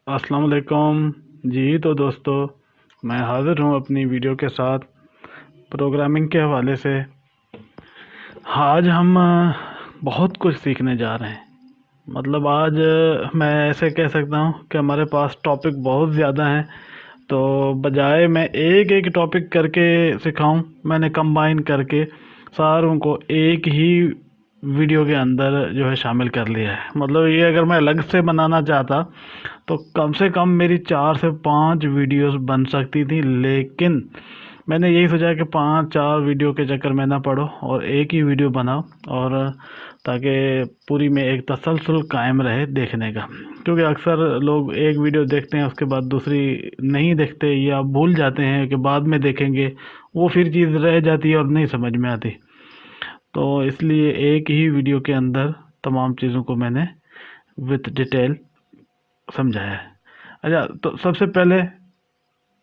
अस्सलाम वालेकुम जी। तो दोस्तों, मैं हाज़िर हूँ अपनी वीडियो के साथ प्रोग्रामिंग के हवाले से। आज हम बहुत कुछ सीखने जा रहे हैं। मतलब आज मैं ऐसे कह सकता हूँ कि हमारे पास टॉपिक बहुत ज़्यादा हैं। तो बजाय मैं एक एक टॉपिक करके सिखाऊं, मैंने कंबाइन करके सारों को एक ही वीडियो के अंदर जो है शामिल कर लिया है। मतलब ये अगर मैं अलग से बनाना चाहता तो कम से कम मेरी 4 से 5 वीडियोस बन सकती थी, लेकिन मैंने यही सोचा कि 5-4 वीडियो के चक्कर में ना पड़ो और एक ही वीडियो बनाओ, और ताकि पूरी में एक तसलसल कायम रहे देखने का। क्योंकि अक्सर लोग एक वीडियो देखते हैं, उसके बाद दूसरी नहीं देखते या भूल जाते हैं कि बाद में देखेंगे, वो फिर चीज़ रह जाती है और नहीं समझ में आती। तो इसलिए एक ही वीडियो के अंदर तमाम चीज़ों को मैंने विथ डिटेल समझाया है। अच्छा, तो सबसे पहले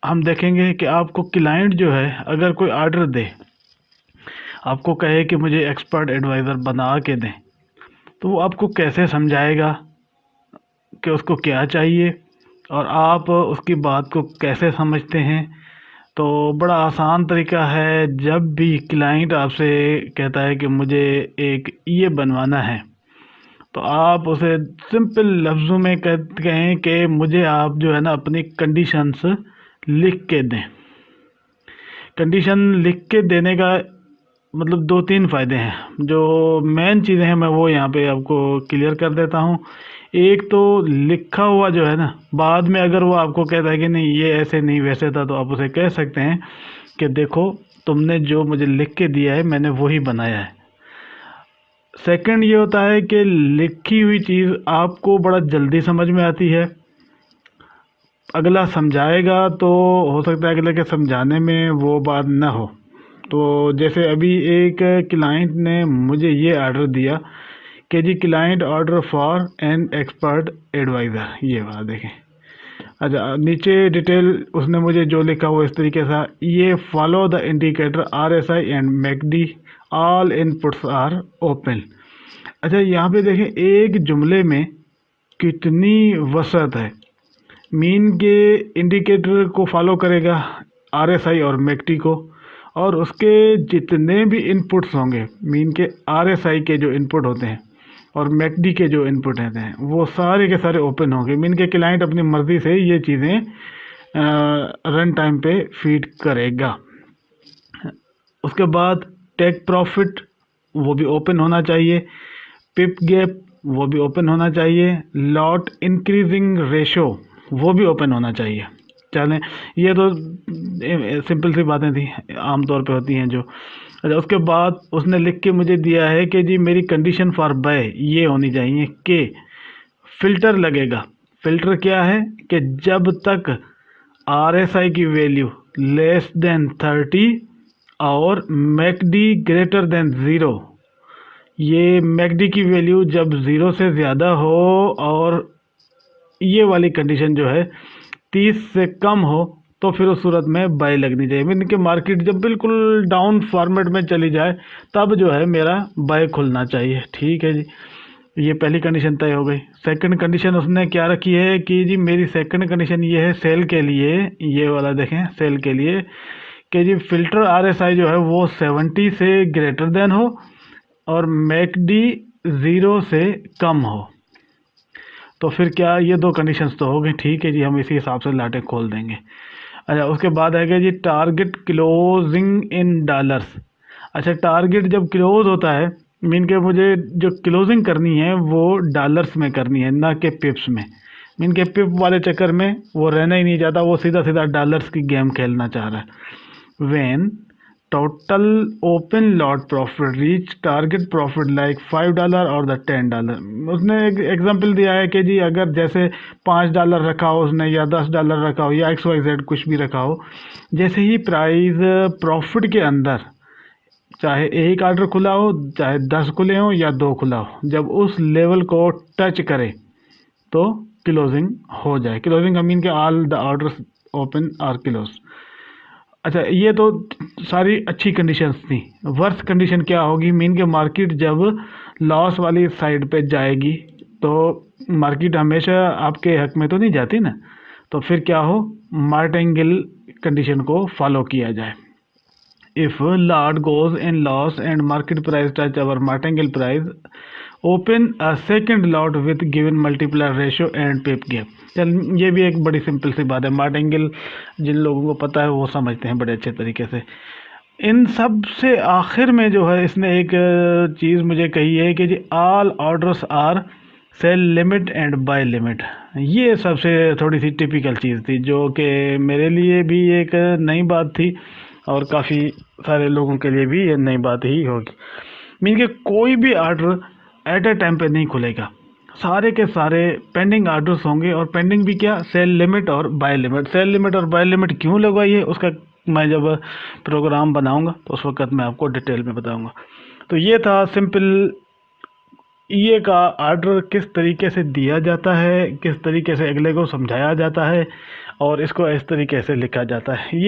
हम देखेंगे कि आपको क्लाइंट जो है अगर कोई ऑर्डर दे, आपको कहे कि मुझे एक्सपर्ट एडवाइज़र बना के दें, तो वो आपको कैसे समझाएगा कि उसको क्या चाहिए और आप उसकी बात को कैसे समझते हैं। तो बड़ा आसान तरीका है, जब भी क्लाइंट आपसे कहता है कि मुझे एक ये बनवाना है, तो आप उसे सिंपल लफ्ज़ों में कहें कि मुझे आप जो है ना अपनी कंडीशंस लिख के दें। कंडीशन लिख के देने का मतलब 2-3 फ़ायदे हैं। जो मेन चीज़ें हैं मैं वो यहाँ पे आपको क्लियर कर देता हूँ। एक तो लिखा हुआ जो है ना, बाद में अगर वो आपको कहता है कि नहीं ये ऐसे नहीं वैसे था, तो आप उसे कह सकते हैं कि देखो तुमने जो मुझे लिख के दिया है मैंने वही बनाया है। सेकंड ये होता है कि लिखी हुई चीज़ आपको बड़ा जल्दी समझ में आती है। अगला समझाएगा तो हो सकता है अगले के समझाने में वो बात ना हो। तो जैसे अभी एक क्लाइंट ने मुझे ये ऑर्डर दिया कि जी client order for an expert adviser, ये वाला देखें। अच्छा, नीचे डिटेल उसने मुझे जो लिखा वो इस तरीके से, ये follow the indicator RSI and MACD, all inputs are open. अच्छा, यहाँ पे देखें एक जुमले में कितनी वसअत है। मीन के इंडिकेटर को फॉलो करेगा, RSI और मैकडी को, और उसके जितने भी इनपुट्स होंगे, मीन के RSI के जो इनपुट होते हैं और मैकडी के जो इनपुट होते हैं, वो सारे के सारे ओपन होंगे। मीन के क्लाइंट अपनी मर्ज़ी से ये चीज़ें रन टाइम पे फीड करेगा। उसके बाद टेक प्रॉफिट वो भी ओपन होना चाहिए, पिप गैप वो भी ओपन होना चाहिए, लॉट इंक्रीजिंग रेशो वो भी ओपन होना चाहिए। चलें, ये तो सिंपल सी बातें थी, आमतौर पे होती हैं जो। अच्छा, उसके बाद उसने लिख के मुझे दिया है कि जी मेरी कंडीशन फॉर बाय ये होनी चाहिए कि फ़िल्टर लगेगा। फ़िल्टर क्या है कि जब तक RSI की वैल्यू लेस देन 30 और मैकडी ग्रेटर देन 0, ये मैकडी की वैल्यू जब 0 से ज़्यादा हो और ये वाली कंडीशन जो है 30 से कम हो, तो फिर उस सूरत में बाय लगनी चाहिए। मीन कि मार्केट जब बिल्कुल डाउन फॉर्मेट में चली जाए तब जो है मेरा बाय खुलना चाहिए। ठीक है जी, ये पहली कंडीशन तय हो गई। सेकंड कंडीशन उसने क्या रखी है कि जी मेरी सेकंड कंडीशन ये है सेल के लिए, ये वाला देखें सेल के लिए, कि जी फ़िल्टर RSI जो है वो 70 से ग्रेटर देन हो और मैकडी 0 से कम हो। तो फिर क्या, ये 2 कंडीशंस तो हो गई। ठीक है जी, हम इसी हिसाब से लाटे खोल देंगे। अच्छा, उसके बाद है कि जी टारगेट क्लोजिंग इन डॉलर्स। अच्छा, टारगेट जब क्लोज होता है, मीन के मुझे जो क्लोजिंग करनी है वो डॉलर्स में करनी है, ना कि पिप्स में। मीन के पिप वाले चक्कर में वो रहना ही नहीं चाहता, वो सीधा सीधा डॉलर्स की गेम खेलना चाह रहा है। When total open lot profit reach target profit like $5 और द $10। उसने एक एग्जांपल दिया है कि जी अगर जैसे $5 रखा हो उसने, या $10 रखा हो, या XYZ कुछ भी रखा हो, जैसे ही प्राइस प्रॉफिट के अंदर चाहे एक ऑर्डर खुला हो, चाहे 10 खुले हो या 2 खुला हो, जब उस लेवल को टच करे तो क्लोजिंग हो जाए। क्लोजिंग मीन के all the orders open are close. अच्छा, ये तो सारी अच्छी कंडीशंस थी। वर्स्ट कंडीशन क्या होगी, मीन के मार्केट जब लॉस वाली साइड पे जाएगी तो मार्केट हमेशा आपके हक में तो नहीं जाती ना, तो फिर क्या हो, मार्टिंगेल कंडीशन को फॉलो किया जाए। If lot goes in loss and market price touch our martingale price, open a second lot with given multiplier ratio and pip gap। चल, ये भी एक बड़ी सिंपल सी बात है। मार्टिंगेल जिन लोगों को पता है वो समझते हैं बड़े अच्छे तरीके से। इन सब से आखिर में जो है इसने एक चीज़ मुझे कही है कि जी all orders are sell limit and buy limit. ये सबसे थोड़ी सी टिपिकल चीज़ थी जो कि मेरे लिए भी एक नई बात थी और काफ़ी सारे लोगों के लिए भी ये नई बात ही होगी। मीन के कोई भी ऑर्डर एट ए टाइम पे नहीं खुलेगा, सारे के सारे पेंडिंग ऑर्डर्स होंगे। और पेंडिंग भी क्या, सेल लिमिट और बाय लिमिट। सेल लिमिट और बाय लिमिट क्यों लगवाई है उसका मैं जब प्रोग्राम बनाऊंगा तो उस वक्त मैं आपको डिटेल में बताऊंगा। तो ये था सिंपल ये का ऑर्डर किस तरीके से दिया जाता है, किस तरीके से अगले को समझाया जाता है और इसको इस तरीके से लिखा जाता है।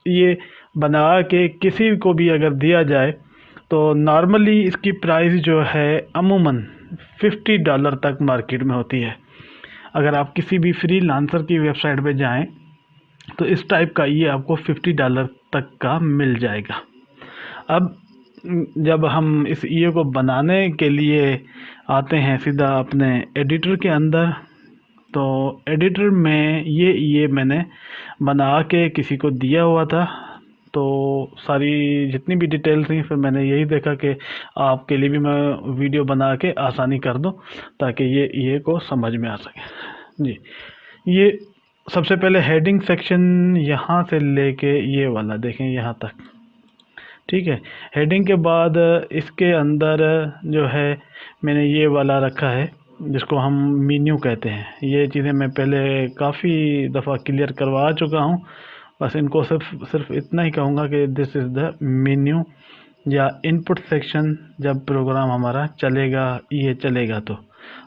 ये बना के किसी को भी अगर दिया जाए तो नॉर्मली इसकी प्राइस जो है अमूमन $50 तक मार्केट में होती है। अगर आप किसी भी फ्री लांसर की वेबसाइट पे जाएं तो इस टाइप का ये आपको $50 तक का मिल जाएगा। अब जब हम इस ईओ को बनाने के लिए आते हैं सीधा अपने एडिटर के अंदर, तो एडिटर में ये मैंने बना के किसी को दिया हुआ था। तो सारी जितनी भी डिटेल थी फिर मैंने यही देखा कि आपके लिए भी मैं वीडियो बना के आसानी कर दूं ताकि ये को समझ में आ सके। जी, ये सबसे पहले हेडिंग सेक्शन यहाँ से लेके ये वाला देखें यहाँ तक, ठीक है। हेडिंग के बाद इसके अंदर जो है मैंने ये वाला रखा है जिसको हम मेन्यू कहते हैं। ये चीज़ें मैं पहले काफ़ी दफ़ा क्लियर करवा चुका हूँ, बस इनको सिर्फ इतना ही कहूँगा कि दिस इज़ द मेन्यू या इनपुट सेक्शन। जब प्रोग्राम हमारा चलेगा ये चलेगा तो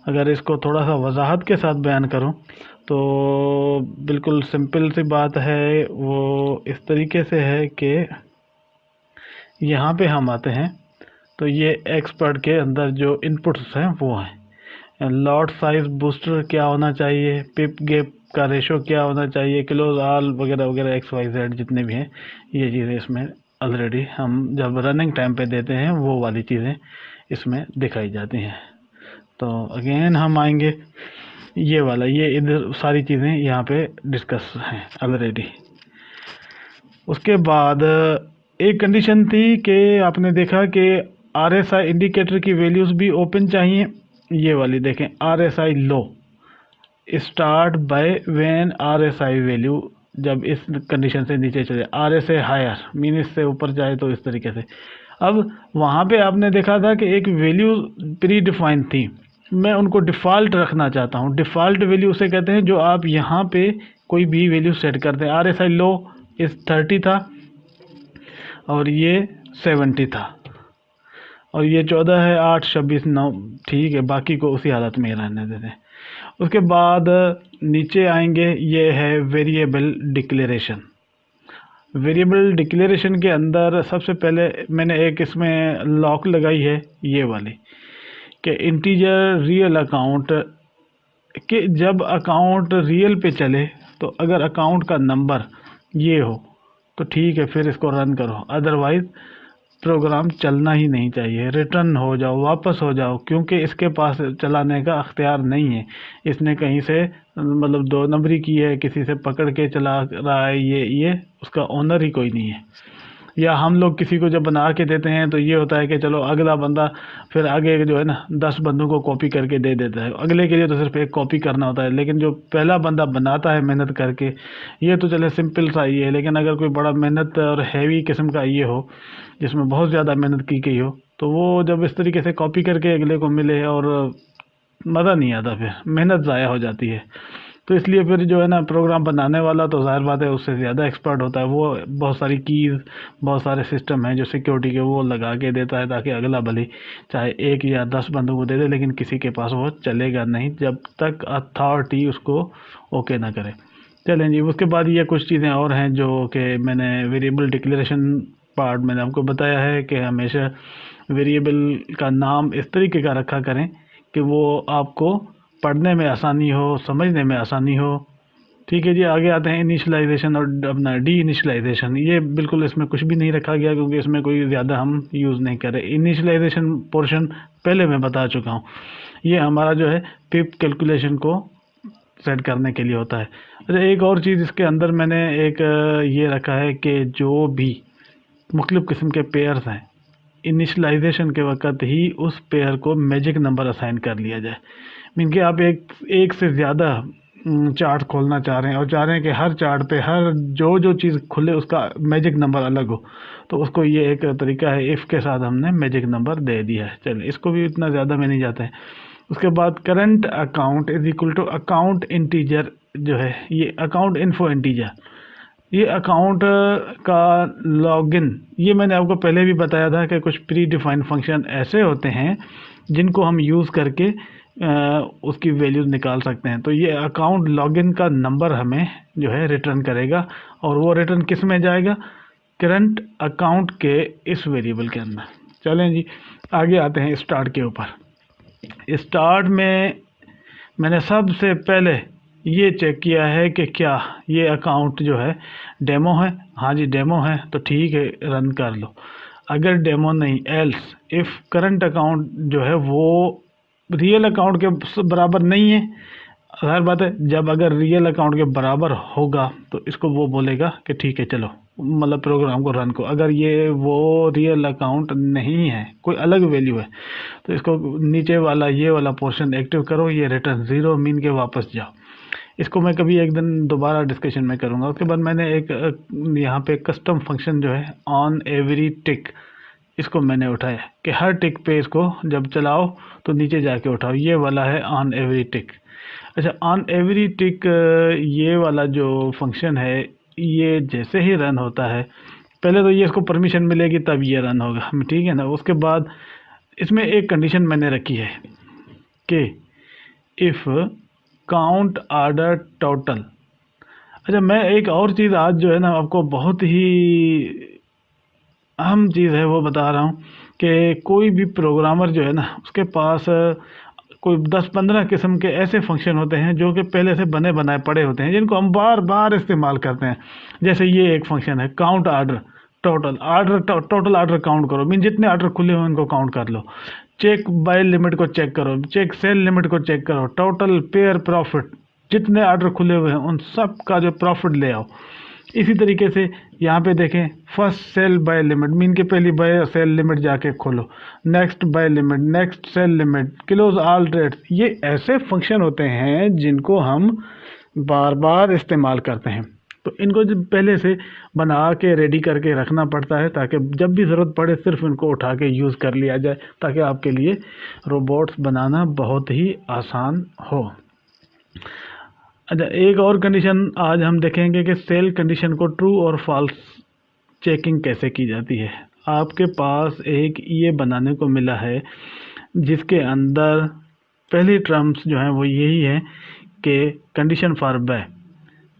अगर इसको थोड़ा सा वजाहत के साथ बयान करूँ तो बिल्कुल सिंपल सी बात है। वो इस तरीके से है कि यहाँ पे हम आते हैं तो ये एक्सपर्ट के अंदर जो इनपुट्स हैं वो हैं लॉट साइज बूस्टर क्या होना चाहिए, पिप गैप का रेशो क्या होना चाहिए, क्लोज ऑल वगैरह वगैरह XYZ जितने भी हैं ये चीज़ें इसमें ऑलरेडी हम जब रनिंग टाइम पे देते हैं वो वाली चीज़ें इसमें दिखाई जाती हैं। तो अगेन हम आएंगे ये वाला, ये इधर सारी चीज़ें यहाँ पे डिस्कस हैं ऑलरेडी। उसके बाद एक कंडीशन थी कि आपने देखा कि RSI इंडिकेटर की वैल्यूज़ भी ओपन चाहिए। ये वाली देखें, RSI low start by when RSI value जब इस कंडीशन से नीचे चले, RSI हायर मीन इससे ऊपर जाए तो इस तरीके से। अब वहाँ पे आपने देखा था कि एक वैल्यू प्री डिफाइंड थी, मैं उनको डिफ़ॉल्ट रखना चाहता हूँ। डिफ़ॉल्ट वैल्यू उसे कहते हैं जो आप यहाँ पे कोई भी वैल्यू सेट करते हैं। RSI लो इस 30 था और ये 70 था और ये 14 है, 8, 26, 9, ठीक है, बाकी को उसी हालत में रहने देते हैं। उसके बाद नीचे आएंगे, ये है वेरिएबल डिक्लेरेशन। वेरिएबल डिक्लेरेशन के अंदर सबसे पहले मैंने एक इसमें लॉक लगाई है ये वाली कि इंटीजर रियल अकाउंट कि जब अकाउंट रियल पे चले तो अगर अकाउंट का नंबर ये हो तो ठीक है फिर इसको रन करो, अदरवाइज़ प्रोग्राम चलना ही नहीं चाहिए। रिटर्न हो जाओ, वापस हो जाओ, क्योंकि इसके पास चलाने का अख्तियार नहीं है। इसने कहीं से मतलब 2 नंबरी की है, किसी से पकड़ के चला रहा है, ये उसका ओनर ही कोई नहीं है। या हम लोग किसी को जब बना के देते हैं तो ये होता है कि चलो अगला बंदा फिर आगे जो है ना 10 बंदों को कॉपी करके दे देता है, अगले के लिए तो सिर्फ एक कॉपी करना होता है। लेकिन जो पहला बंदा बनाता है मेहनत करके, ये तो चले सिंपल सा ही है। लेकिन अगर कोई बड़ा मेहनत और हैवी किस्म का ये हो जिसमें बहुत ज़्यादा मेहनत की गई हो तो वो जब इस तरीके से कॉपी करके अगले को मिले और मज़ा नहीं आता, फिर मेहनत ज़ाया हो जाती है। तो इसलिए फिर जो है ना प्रोग्राम बनाने वाला तो ज़ाहिर बात है उससे ज़्यादा एक्सपर्ट होता है। वो बहुत सारी कीज़, बहुत सारे सिस्टम हैं जो सिक्योरिटी के वो लगा के देता है ताकि अगला भले चाहे 1 या 10 बंदों को दे दे लेकिन किसी के पास वो चलेगा नहीं जब तक अथॉरिटी उसको ओके ना करे। चलें जी, उसके बाद ये कुछ चीज़ें और हैं जो कि मैंने वेरिएबल डिक्लेरेशन पार्ट मैंने आपको बताया है कि हमेशा वेरिएबल का नाम इस तरीके का रखा करें कि वो आपको पढ़ने में आसानी हो, समझने में आसानी हो। ठीक है जी, आगे आते हैं इनिशियलाइजेशन और अपना डी इनिशियलाइजेशन। ये बिल्कुल इसमें कुछ भी नहीं रखा गया क्योंकि इसमें कोई ज़्यादा हम यूज़ नहीं कर रहे। इनिशियलाइजेशन पोर्शन पहले मैं बता चुका हूँ, ये हमारा जो है पिप कैलकुलेशन को सेट करने के लिए होता है। अच्छा, एक और चीज़ इसके अंदर मैंने एक ये रखा है कि जो भी मुख्तलिफ़ किस्म के पेयर्स हैं, इनिशियलाइजेशन के वक़्त ही उस पेयर को मैजिक नंबर असाइन कर लिया जाए। मीन कि आप एक से ज़्यादा चार्ट खोलना चाह रहे हैं और चाह रहे हैं कि हर चार्ट पे हर जो चीज़ खुले उसका मैजिक नंबर अलग हो, तो उसको ये एक तरीका है, इफ़ के साथ हमने मैजिक नंबर दे दिया है। चलिए, इसको भी इतना ज़्यादा में नहीं जाते हैं। उसके बाद current account is equal to account integer जो है, ये अकाउंट इन्फो इंटीजर, ये अकाउंट का लॉगिन, ये मैंने आपको पहले भी बताया था कि कुछ प्री डिफाइंड फंक्शन ऐसे होते हैं जिनको हम यूज़ करके उसकी वैल्यूज निकाल सकते हैं। तो ये अकाउंट लॉगिन का नंबर हमें जो है रिटर्न करेगा, और वो रिटर्न किस में जाएगा, करंट अकाउंट के इस वेरिएबल के अंदर। चलें जी, आगे आते हैं स्टार्ट के ऊपर। स्टार्ट में मैंने सबसे पहले ये चेक किया है कि क्या ये अकाउंट जो है डेमो है। हाँ जी, डेमो है तो ठीक है, रन कर लो। अगर डेमो नहीं, एल्स इफ़ करंट अकाउंट जो है वो रियल अकाउंट के बराबर नहीं है, हर बात है, जब अगर रियल अकाउंट के बराबर होगा तो इसको वो बोलेगा कि ठीक है चलो, मतलब प्रोग्राम को रन को। अगर ये वो रियल अकाउंट नहीं है, कोई अलग वैल्यू है, तो इसको नीचे वाला ये वाला पोर्शन एक्टिव करो, ये रिटर्न 0 मीन के वापस जाओ। इसको मैं कभी एक दिन दोबारा डिस्कशन में करूँगा। उसके बाद मैंने एक यहाँ पे कस्टम फंक्शन जो है ऑन एवरी टिक, इसको मैंने उठाया कि हर टिक पे इसको जब चलाओ तो नीचे जाके उठाओ, ये वाला है ऑन एवरी टिक। अच्छा, ऑन एवरी टिक ये वाला जो फंक्शन है, ये जैसे ही रन होता है, पहले तो ये इसको परमिशन मिलेगी तब ये रन होगा, ठीक है ना। उसके बाद इसमें एक कंडीशन मैंने रखी है कि इफ़ काउंट ऑर्डर टोटल। अच्छा, मैं एक और चीज़ आज जो है ना आपको बहुत ही अहम चीज़ है वो बता रहा हूँ कि कोई भी प्रोग्रामर जो है ना उसके पास कोई 10-15 किस्म के ऐसे फंक्शन होते हैं जो कि पहले से बने बनाए पड़े होते हैं, जिनको हम बार बार इस्तेमाल करते हैं। जैसे ये एक फंक्शन है count order total, total order count करो, मीन जितने ऑर्डर खुले हुए उनको काउंट कर लो। चेक बाय लिमिट को चेक करो, चेक सेल लिमिट को चेक करो, टोटल पेयर प्रॉफिट, जितने ऑर्डर खुले हुए हैं उन सब का जो प्रॉफिट ले आओ। इसी तरीके से यहाँ पे देखें, first sell buy limit, mean के पहली बाय सेल लिमिट जाके खोलो, next buy limit, next sell limit, close all trades. ये ऐसे फंक्शन होते हैं जिनको हम बार बार इस्तेमाल करते हैं, तो इनको जब पहले से बना के रेडी करके रखना पड़ता है ताकि जब भी ज़रूरत पड़े सिर्फ इनको उठा के यूज़ कर लिया जाए, ताकि आपके लिए रोबोट्स बनाना बहुत ही आसान हो। अच्छा, एक और कंडीशन आज हम देखेंगे कि सेल कंडीशन को ट्रू और फॉल्स चेकिंग कैसे की जाती है। आपके पास एक ये बनाने को मिला है जिसके अंदर पहली टर्म्स जो हैं वो यही है कि condition for buy,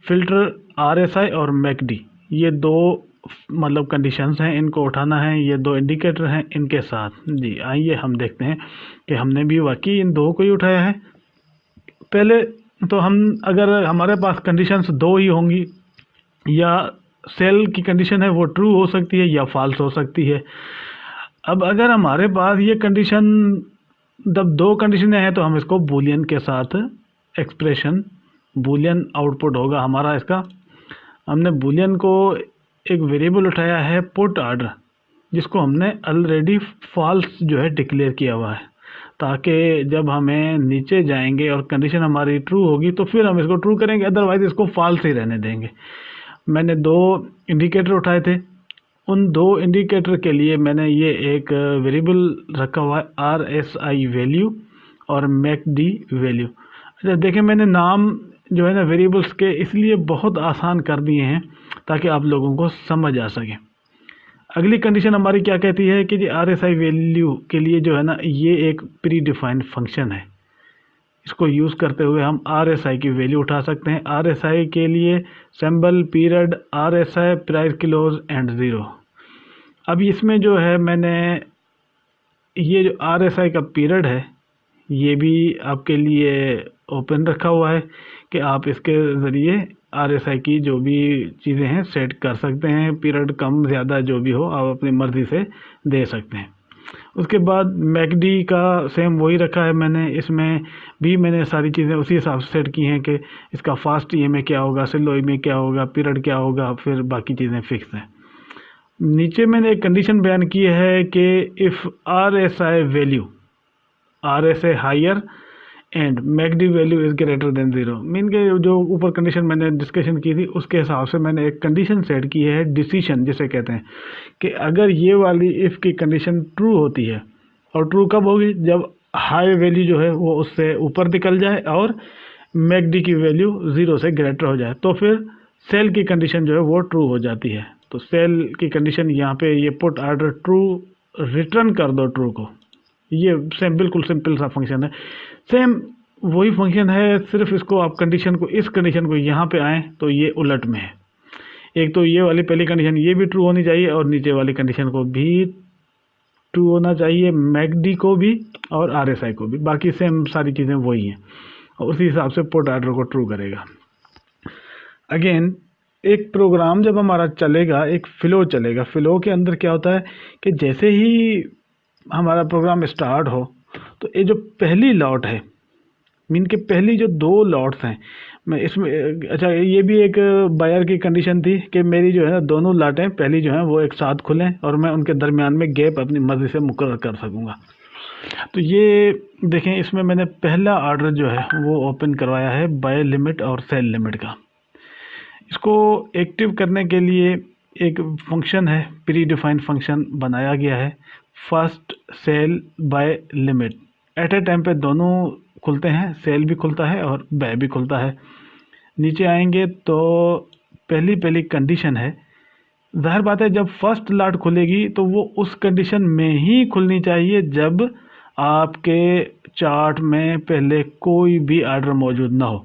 filter RSI और मैकडी, ये दो मतलब कंडीशंस हैं, इनको उठाना है। ये दो इंडिकेटर हैं इनके साथ। जी आइए हम देखते हैं कि हमने भी वाकई इन दो को ही उठाया है। पहले तो हम, अगर हमारे पास कंडीशंस दो ही होंगी, या सेल की कंडीशन है वो ट्रू हो सकती है या फॉल्स हो सकती है। अब अगर हमारे पास ये कंडीशन, जब दो कंडीशनें हैं तो हम इसको बूलियन के साथ एक्सप्रेशन, बूलियन आउटपुट होगा हमारा इसका। हमने बूलियन को एक वेरिएबल उठाया है पुट ऑर्डर, जिसको हमने ऑलरेडी फॉल्स जो है डिक्लेयर किया हुआ है, ताकि जब हमें नीचे जाएंगे और कंडीशन हमारी ट्रू होगी तो फिर हम इसको ट्रू करेंगे, अदरवाइज इसको फॉल्स ही रहने देंगे। मैंने दो इंडिकेटर उठाए थे, उन दो इंडिकेटर के लिए मैंने ये एक वेरिएबल रखा हुआ है RSI वैल्यू और मैकडी वैल्यू। अच्छा देखें, मैंने नाम जो है ना वेरिएबल्स के इसलिए बहुत आसान कर दिए हैं ताकि आप लोगों को समझ आ सके। अगली कंडीशन हमारी क्या कहती है कि जी RSI वैल्यू के लिए जो है ना ये एक प्री डिफाइंड फंक्शन है, इसको यूज़ करते हुए हम RSI की वैल्यू उठा सकते हैं। RSI के लिए symbol period RSI price close and 0। अब इसमें जो है मैंने ये जो RSI का पीरियड है ये भी आपके लिए ओपन रखा हुआ है कि आप इसके ज़रिए RSI की जो भी चीज़ें हैं सेट कर सकते हैं। पीरियड कम ज़्यादा जो भी हो आप अपनी मर्ज़ी से दे सकते हैं। उसके बाद MACD का सेम वही रखा है मैंने, इसमें भी मैंने सारी चीज़ें उसी हिसाब से सेट की हैं कि इसका फास्ट ई में क्या होगा, स्लो ई में क्या होगा, पीरियड क्या होगा, फिर बाकी चीज़ें फिक्स हैं। नीचे मैंने एक कंडीशन बयान की है कि if RSI higher and MACD value is greater than 0, mean के जो ऊपर कंडीशन मैंने डिस्कशन की थी उसके हिसाब से मैंने एक कंडीशन सेट की है, डिसीशन जिसे कहते हैं, कि अगर ये वाली इफ़ की कंडीशन ट्रू होती है, और ट्रू कब होगी, जब हाई वैल्यू जो है वो उससे ऊपर निकल जाए और MACD की वैल्यू 0 से ग्रेटर हो जाए, तो फिर सेल की कंडीशन जो है वो ट्रू हो जाती है। तो सेल की कंडीशन यहाँ पे ये पुट ऑर्डर ट्रू, रिटर्न कर दो ट्रू को, ये सेम बिल्कुल सिंपल सा फंक्शन है। सेम वही फंक्शन है, सिर्फ इसको आप कंडीशन को, इस कंडीशन को यहाँ पे आए तो ये उलट में है। एक तो ये वाली पहली कंडीशन ये भी ट्रू होनी चाहिए और नीचे वाली कंडीशन को भी ट्रू होना चाहिए, MACD को भी और RSI को भी, बाकी सेम सारी चीज़ें वही हैं और उसी हिसाब से पुट ऑर्डर को ट्रू करेगा। अगेन एक प्रोग्राम जब हमारा चलेगा, एक फ़्लो चलेगा, फ़्लो के अंदर क्या होता है कि जैसे ही हमारा प्रोग्राम स्टार्ट हो तो ये जो पहली लॉट है, मीन के पहली जो 2 लॉट्स हैं, मैं इसमें अच्छा ये भी एक बायर की कंडीशन थी कि मेरी जो है ना दोनों लाटें पहली जो हैं वो एक साथ खुलें और मैं उनके दरमियान में गैप अपनी मर्ज़ी से मुकर्रर कर सकूँगा। तो ये देखें, इसमें मैंने पहला ऑर्डर जो है वो ओपन करवाया है बाय लिमिट और सेल लिमिट का। इसको एक्टिव करने के लिए एक फंक्शन है, प्री डिफाइंड फंक्शन बनाया गया है, first sell buy limit. At a time पे दोनों खुलते हैं, सेल भी खुलता है और बाय भी खुलता है। नीचे आएंगे तो पहली कंडीशन है, जाहिर बात है जब फर्स्ट लॉट खुलेगी तो वो उस कंडीशन में ही खुलनी चाहिए जब आपके चार्ट में पहले कोई भी ऑर्डर मौजूद ना हो।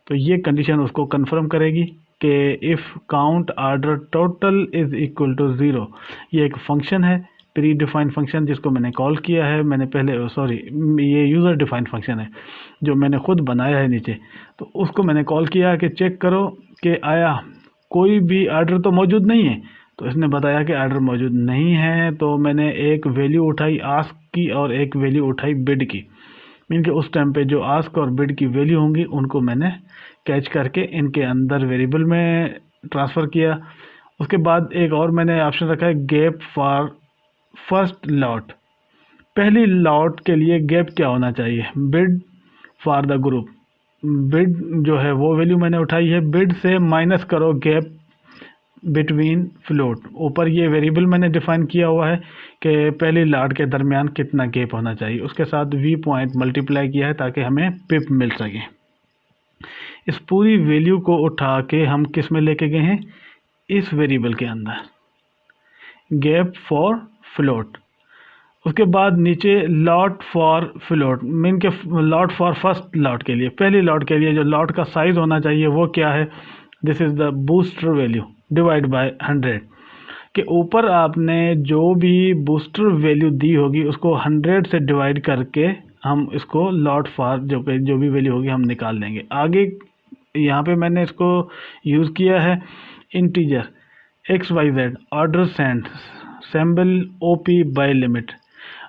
तो ये कंडीशन उसको कंफर्म करेगी कि if count order total is equal to 0। ये एक फंक्शन है, प्री डिफाइंड फंक्शन, जिसको मैंने कॉल किया है, मैंने पहले ये यूज़र डिफाइंड फंक्शन है जो मैंने खुद बनाया है नीचे। तो उसको मैंने कॉल किया कि चेक करो कि आया कोई भी ऑर्डर तो मौजूद नहीं है। तो इसने बताया कि ऑर्डर मौजूद नहीं है, तो मैंने एक वैल्यू उठाई आस्क की और एक वैल्यू उठाई बिड की। मीन के उस टाइम पे जो आस्क और बिड की वैल्यू होंगी उनको मैंने कैच करके इनके अंदर वेरिएबल में ट्रांसफ़र किया। उसके बाद एक और मैंने ऑप्शन रखा है गैप फॉर फर्स्ट लॉट। पहली लॉट के लिए गैप क्या होना चाहिए, bid for the group. Bid जो है वो वैल्यू मैंने उठाई है, बिड से माइनस करो गैप बिटवीन फ्लोट। ऊपर ये वेरिएबल मैंने डिफाइन किया हुआ है कि पहली लॉट के दरमियान कितना गैप होना चाहिए, उसके साथ v पॉइंट मल्टीप्लाई किया है ताकि हमें पिप मिल सके। इस पूरी वैल्यू को उठा के हम किस में लेके गए हैं, इस वेरिएबल के अंदर, गैप फॉर फ्लोट। उसके बाद नीचे लॉट फॉर फ्लोट, मीन के लॉट फॉर फर्स्ट लॉट के लिए, पहली लॉट के लिए जो लॉट का साइज होना चाहिए वो क्या है, this is the booster value divide by 100। के ऊपर आपने जो भी बूस्टर वैल्यू दी होगी उसको 100 से डिवाइड करके हम इसको लॉट फॉर जो भी वैल्यू होगी हम निकाल लेंगे। आगे यहाँ पे मैंने इसको यूज़ किया है integer XYZ order send symbol OP buy limit.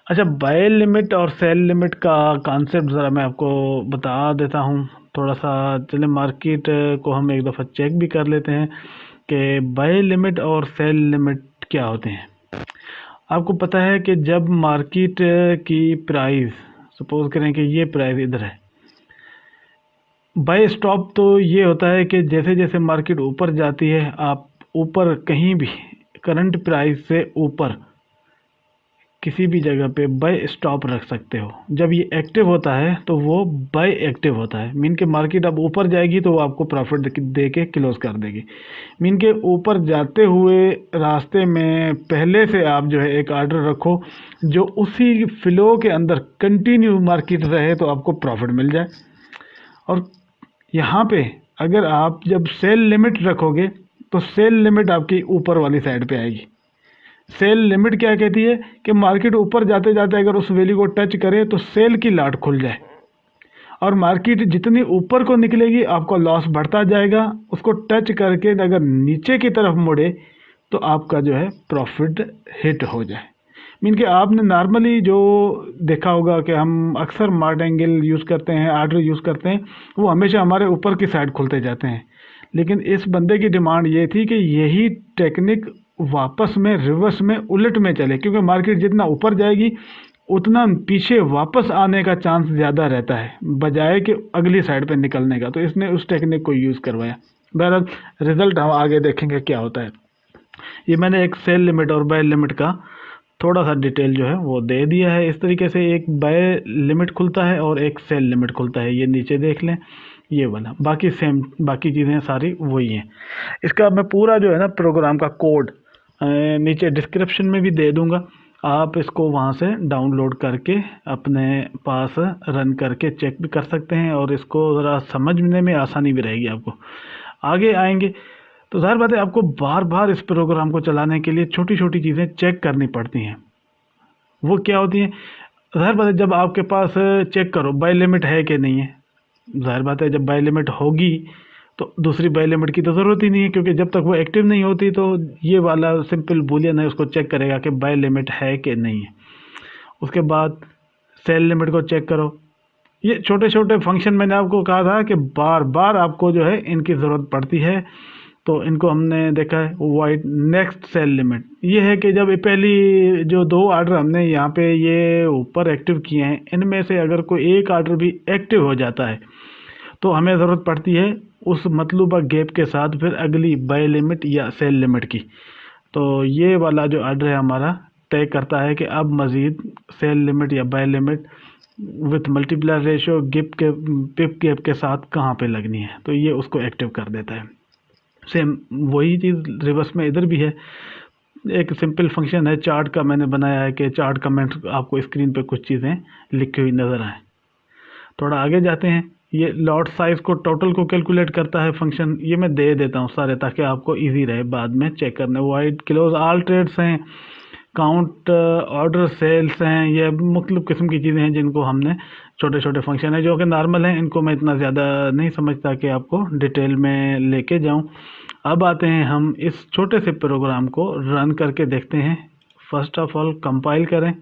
अच्छा, बाय लिमिट और सेल लिमिट का कॉन्सेप्ट ज़रा मैं आपको बता देता हूँ थोड़ा सा। चले मार्केट को हम एक दफ़ा चेक भी कर लेते हैं कि बाय लिमिट और सेल लिमिट क्या होते हैं। आपको पता है कि जब मार्केट की प्राइस, सपोज करें कि ये प्राइस इधर है, बाय स्टॉप तो ये होता है कि जैसे जैसे मार्केट ऊपर जाती है आप ऊपर कहीं भी करंट प्राइस से ऊपर किसी भी जगह पे बाय स्टॉप रख सकते हो। जब ये एक्टिव होता है तो वो बाय एक्टिव होता है, मीन के मार्केट अब ऊपर जाएगी तो वो आपको प्रॉफिट दे के क्लोज कर देगी। मीन के ऊपर जाते हुए रास्ते में पहले से आप जो है एक ऑर्डर रखो जो उसी फ्लो के अंदर कंटिन्यू मार्केट रहे तो आपको प्रॉफिट मिल जाए। और यहाँ पे अगर आप जब सेल लिमिट रखोगे तो सेल लिमिट आपकी ऊपर वाली साइड पे आएगी। सेल लिमिट क्या कहती है कि मार्केट ऊपर जाते जाते अगर उस वैल्यू को टच करे तो सेल की लॉट खुल जाए। और मार्केट जितनी ऊपर को निकलेगी आपको लॉस बढ़ता जाएगा, उसको टच करके अगर नीचे की तरफ मुड़े तो आपका जो है प्रॉफिट हिट हो जाए। मीन कि आपने नॉर्मली जो देखा होगा कि हम अक्सर मार्टिंगल यूज़ करते हैं, आर्डर यूज़ करते हैं, वो हमेशा हमारे ऊपर की साइड खुलते जाते हैं। लेकिन इस बंदे की डिमांड ये थी कि यही टेक्निक वापस में रिवर्स में उलट में चले, क्योंकि मार्केट जितना ऊपर जाएगी उतना पीछे वापस आने का चांस ज़्यादा रहता है बजाय कि अगली साइड पे निकलने का। तो इसने उस टेक्निक को यूज़ करवाया। बहरहाल रिज़ल्ट हम आगे देखेंगे क्या होता है। ये मैंने एक सेल लिमिट और बाय लिमिट का थोड़ा सा डिटेल जो है वो दे दिया है। इस तरीके से एक बाय लिमिट खुलता है और एक सेल लिमिट खुलता है, ये नीचे देख लें, ये वाला। बाकी सेम, बाकी चीज़ें सारी वही हैं। इसका मैं पूरा जो है ना प्रोग्राम का कोड नीचे डिस्क्रिप्शन में भी दे दूंगा, आप इसको वहाँ से डाउनलोड करके अपने पास रन करके चेक भी कर सकते हैं और इसको ज़रा समझने में आसानी भी रहेगी आपको। आगे आएंगे तो ज़ाहिर बात है आपको बार बार इस प्रोग्राम को चलाने के लिए छोटी छोटी चीज़ें चेक करनी पड़ती हैं। वो क्या होती हैं? ज़ाहिर बात है जब आपके पास चेक करो बाय लिमिट है कि नहीं है, ज़ाहिर बात है जब बाय लिमिट होगी तो दूसरी बाय लिमिट की तो ज़रूरत ही नहीं है, क्योंकि जब तक वो एक्टिव नहीं होती तो ये वाला सिंपल बूलियन है उसको चेक करेगा कि बाय लिमिट है कि नहीं है। उसके बाद सेल लिमिट को चेक करो। ये छोटे छोटे फंक्शन मैंने आपको कहा था कि बार बार आपको जो है इनकी ज़रूरत पड़ती है, तो इनको हमने देखा है। वाइड नेक्स्ट सेल लिमिट ये है कि जब पहली जो 2 आर्डर हमने यहाँ पे ये ऊपर एक्टिव किए हैं, इनमें से अगर कोई एक आर्डर भी एक्टिव हो जाता है तो हमें ज़रूरत पड़ती है उस मतलूबा गैप के साथ फिर अगली बाय लिमिट या सेल लिमिट की। तो ये वाला जो आर्डर है हमारा तय करता है कि अब मज़ीद सेल लिमिट या buy limit with multiplier ratio pip gap के साथ कहाँ पे लगनी है, तो ये उसको एक्टिव कर देता है। सेम वही चीज़ रिवर्स में इधर भी है। एक सिंपल फंक्शन है चार्ट का मैंने बनाया है कि चार्ट कमेंट आपको स्क्रीन पे कुछ चीज़ें लिखी हुई नज़र आए। थोड़ा आगे जाते हैं। ये लॉट साइज़ को टोटल को कैलकुलेट करता है फंक्शन, ये मैं दे देता हूँ सारे ताकि आपको इजी रहे बाद में चेक करने। वाइड क्लोज ऑल ट्रेड्स हैं, काउंट ऑर्डर सेल्स हैं, ये मुख्तलिफ किस्म की चीज़ें हैं जिनको हमने छोटे छोटे फंक्शन है जो कि नॉर्मल हैं, इनको मैं इतना ज़्यादा नहीं समझता कि आपको डिटेल में लेके जाऊं। अब आते हैं हम इस छोटे से प्रोग्राम को रन करके देखते हैं। फर्स्ट ऑफ ऑल कंपाइल करें।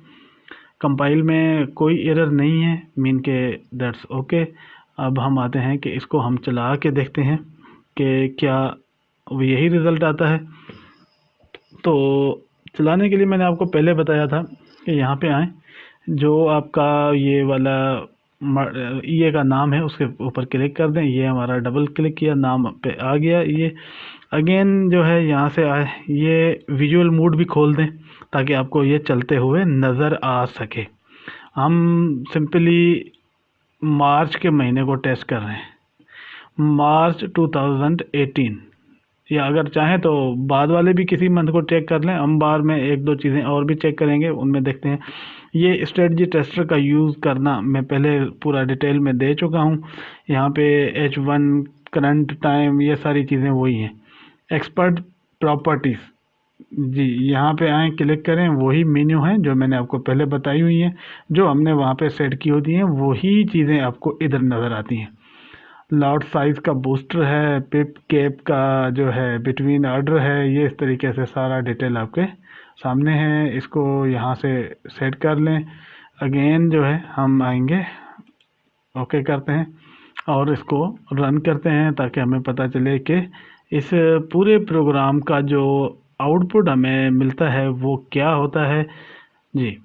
कंपाइल में कोई एरर नहीं है, मीन के दैट्स ओके। अब हम आते हैं कि इसको हम चला के देखते हैं कि क्या यही रिज़ल्ट आता है। तो चलाने के लिए मैंने आपको पहले बताया था कि यहाँ पे आएँ, जो आपका ये वाला ये का नाम है उसके ऊपर क्लिक कर दें। ये हमारा डबल क्लिक किया, नाम पे आ गया। ये अगेन जो है यहाँ से आए, ये विजुअल मोड भी खोल दें ताकि आपको ये चलते हुए नज़र आ सके। हम सिंपली मार्च के महीने को टेस्ट कर रहे हैं, मार्च 2018, या अगर चाहें तो बाद वाले भी किसी मंथ को चेक कर लें। हम बार में 1-2 चीज़ें और भी चेक करेंगे, उनमें देखते हैं। ये स्ट्रेटजी टेस्टर का यूज़ करना मैं पहले पूरा डिटेल में दे चुका हूँ। यहाँ पे H1 करंट टाइम ये सारी चीज़ें वही हैं। एक्सपर्ट प्रॉपर्टीज़ जी, यहाँ पे आएँ, क्लिक करें, वही मेन्यू है जो मैंने आपको पहले बताई हुई है, जो हमने वहाँ पे सेट की होती हैं वही चीज़ें आपको इधर नज़र आती हैं। लॉट साइज़ का बूस्टर है, पिप कैप का जो है बिटवीन ऑर्डर है, ये इस तरीके से सारा डिटेल आपके सामने है। इसको यहाँ से सेट कर लें। अगेन जो है हम आएंगे, ओके करते हैं और इसको रन करते हैं ताकि हमें पता चले कि इस पूरे प्रोग्राम का जो आउटपुट हमें मिलता है वो क्या होता है। जी,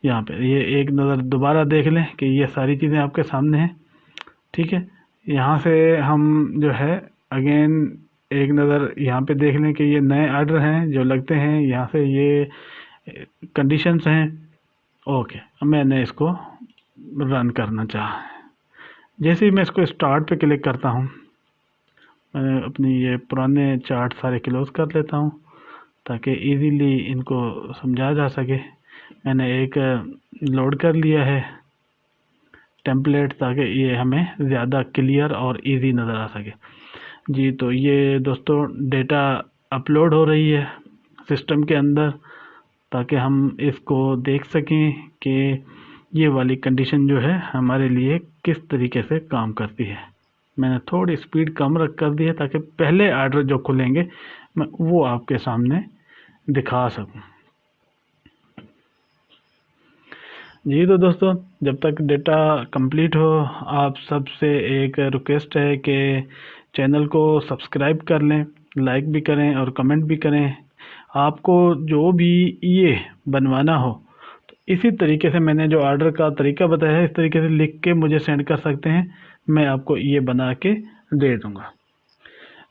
यहाँ पे ये एक नज़र दोबारा देख लें कि ये सारी चीज़ें आपके सामने हैं, ठीक है। यहाँ से हम जो है अगेन एक नज़र यहाँ पे देख लें कि ये नए ऑर्डर हैं जो लगते हैं, यहाँ से ये कंडीशंस हैं। ओके, मैंने इसको रन करना चाहा। जैसे ही मैं इसको स्टार्ट पे क्लिक करता हूँ, मैं अपनी ये पुराने चार्ट सारे क्लोज कर लेता हूँ ताकि इजीली इनको समझा जा सके। मैंने एक लोड कर लिया है टेम्पलेट ताकि ये हमें ज़्यादा क्लियर और इजी नज़र आ सके। जी, तो ये दोस्तों डेटा अपलोड हो रही है सिस्टम के अंदर ताकि हम इसको देख सकें कि ये वाली कंडीशन जो है हमारे लिए किस तरीके से काम करती है। मैंने थोड़ी स्पीड कम रख कर दी है ताकि पहले आर्डर जो खुलेंगे मैं वो आपके सामने दिखा सकूं। जी तो दोस्तों, जब तक डेटा कंप्लीट हो आप सबसे एक रिक्वेस्ट है कि चैनल को सब्सक्राइब कर लें, लाइक भी करें और कमेंट भी करें। आपको जो भी ये बनवाना हो तो इसी तरीके से मैंने जो ऑर्डर का तरीका बताया है इस तरीके से लिख के मुझे सेंड कर सकते हैं, मैं आपको ये बना के दे दूँगा।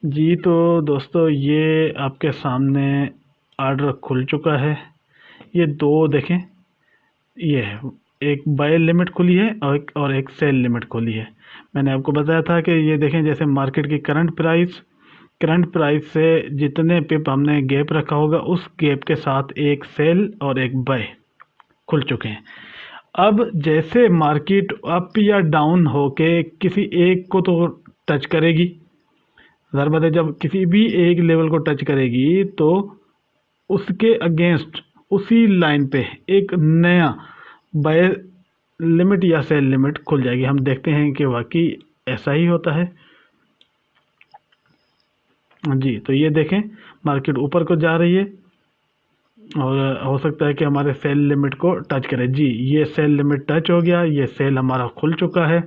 जी तो दोस्तों, ये आपके सामने ऑर्डर खुल चुका है। ये दो देखें, ये है एक बाय लिमिट खुली है और एक सेल लिमिट खुली है। मैंने आपको बताया था कि ये देखें, जैसे मार्केट की करंट प्राइस से जितने पिप हमने गैप रखा होगा उस गैप के साथ एक सेल और एक बाय खुल चुके हैं। अब जैसे मार्केट अप या डाउन होके किसी एक को तो टच करेगी, ज़ाहिर बात है जब किसी भी एक लेवल को टच करेगी तो उसके अगेंस्ट उसी लाइन पे एक नया बाय लिमिट या सेल लिमिट खुल जाएगी। हम देखते हैं कि वाकई ऐसा ही होता है। जी तो ये देखें, मार्केट ऊपर को जा रही है और हो सकता है कि हमारे सेल लिमिट को टच करे। जी ये सेल लिमिट टच हो गया, ये सेल हमारा खुल चुका है।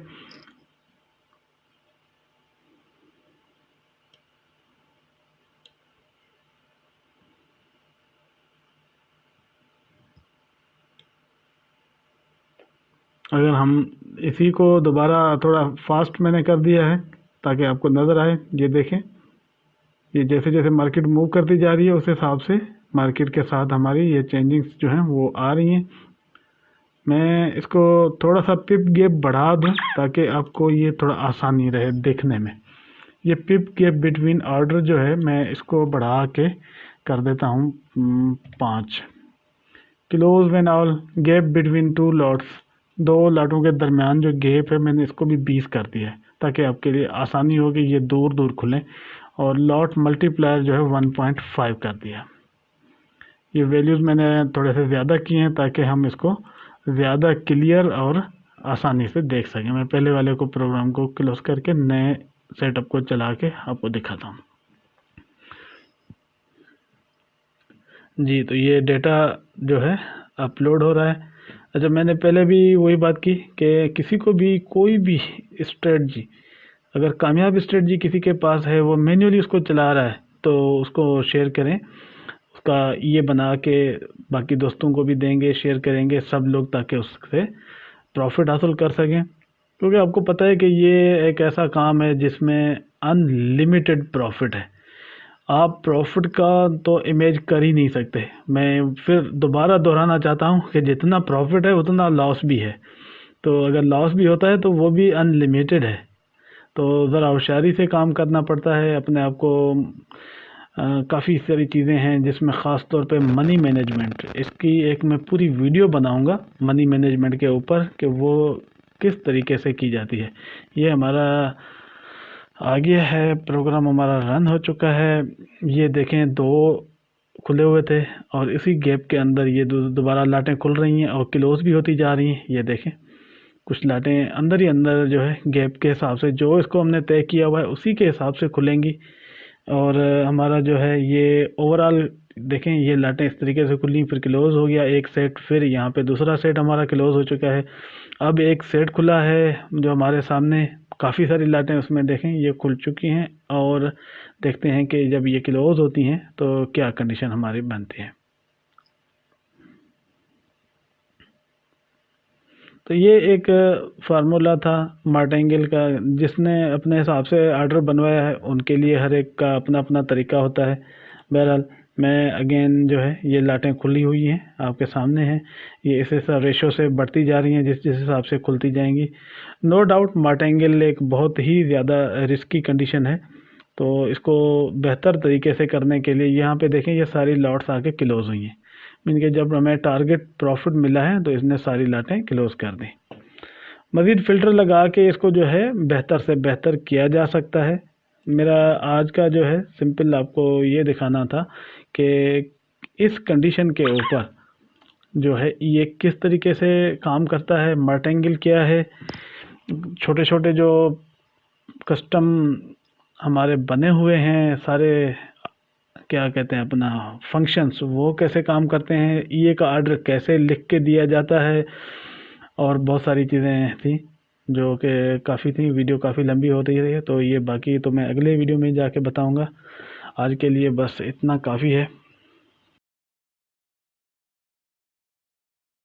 अगर हम इसी को दोबारा थोड़ा फास्ट मैंने कर दिया है ताकि आपको नज़र आए। ये देखें, ये जैसे जैसे मार्केट मूव करती जा रही है उस हिसाब से मार्केट के साथ हमारी ये चेंजिंग्स जो हैं वो आ रही हैं। मैं इसको थोड़ा सा पिप गैप बढ़ा दूं ताकि आपको ये थोड़ा आसानी रहे देखने में। ये पिप गैप बिटवीन ऑर्डर जो है मैं इसको बढ़ा के कर देता हूँ 5। Close when all gap between two lots, दो लाटों के दरमियान जो गैप है मैंने इसको भी 20 कर दिया है ताकि आपके लिए आसानी हो कि ये दूर दूर खुलें। और लॉट मल्टीप्लायर जो है 1.5 कर दिया। ये वैल्यूज़ मैंने थोड़े से ज़्यादा किए हैं ताकि हम इसको ज़्यादा क्लियर और आसानी से देख सकें। मैं पहले वाले को प्रोग्राम को क्लोज करके नए सेटअप को चला के आपको दिखाता हूँ। जी तो ये डेटा जो है अपलोड हो रहा है। अच्छा, मैंने पहले भी वही बात की कि किसी को भी कोई भी स्ट्रेटजी, अगर कामयाब स्ट्रेटजी किसी के पास है वो मैन्युअली उसको चला रहा है तो उसको शेयर करें, उसका ये बना के बाकी दोस्तों को भी देंगे, शेयर करेंगे सब लोग ताकि उससे प्रॉफिट हासिल कर सकें। क्योंकि आपको पता है कि ये एक ऐसा काम है जिसमें अनलिमिटेड प्रॉफिट है। आप प्रॉफिट का तो इमेज कर ही नहीं सकते। मैं फिर दोबारा दोहराना चाहता हूँ कि जितना प्रॉफिट है उतना लॉस भी है। तो अगर लॉस भी होता है तो वो भी अनलिमिटेड है। तो ज़रा होशियारी से काम करना पड़ता है अपने आप को। काफ़ी सारी चीज़ें हैं जिसमें ख़ास तौर पे मनी मैनेजमेंट, इसकी एक मैं पूरी वीडियो बनाऊंगा मनी मैनेजमेंट के ऊपर कि वो किस तरीके से की जाती है। ये हमारा आगे है, प्रोग्राम हमारा रन हो चुका है। ये देखें, दो खुले हुए थे और इसी गैप के अंदर ये दोबारा लाटें खुल रही हैं और क्लोज भी होती जा रही हैं। ये देखें, कुछ लाटें अंदर ही अंदर जो है गैप के हिसाब से जो इसको हमने तय किया हुआ है उसी के हिसाब से खुलेंगी। और हमारा जो है ये ओवरऑल देखें, ये लाटें इस तरीके से खुली, फिर क्लोज हो गया एक सेट, फिर यहाँ पे दूसरा सेट हमारा क्लोज हो चुका है। अब एक सेट खुला है जो हमारे सामने, काफ़ी सारी लाटें उसमें देखें ये खुल चुकी हैं। और देखते हैं कि जब ये क्लोज होती हैं तो क्या कंडीशन हमारी बनती है। तो ये एक फार्मूला था मार्टिंगेल का, जिसने अपने हिसाब से आर्डर बनवाया है। उनके लिए हर एक का अपना अपना तरीका होता है। बहरहाल मैं अगेन जो है ये लाटें खुली हुई हैं आपके सामने हैं, ये इस रेशो से बढ़ती जा रही हैं जिस जिस हिसाब से खुलती जाएंगी। नो डाउट मार्टिंगेल एक बहुत ही ज़्यादा रिस्की कंडीशन है, तो इसको बेहतर तरीके से करने के लिए यहाँ पे देखें ये सारी लॉट्स आके क्लोज हुई हैं। मीन के जब हमें टारगेट प्रॉफिट मिला है तो इसने सारी लाटें क्लोज कर दी। मज़ीद फ़िल्टर लगा के इसको जो है बेहतर से बेहतर किया जा सकता है। मेरा आज का जो है सिंपल आपको ये दिखाना था कि इस कंडीशन के ऊपर जो है ये किस तरीके से काम करता है, मर्टेंगल क्या है, छोटे छोटे जो कस्टम हमारे बने हुए हैं सारे, क्या कहते हैं अपना फंक्शंस, वो कैसे काम करते हैं, ये का ऑर्डर कैसे लिख के दिया जाता है, और बहुत सारी चीज़ें थी जो कि काफ़ी थी। वीडियो काफ़ी लंबी हो रही है, तो ये बाकी तो मैं अगले वीडियो में जाके बताऊंगा। आज के लिए बस इतना काफ़ी है।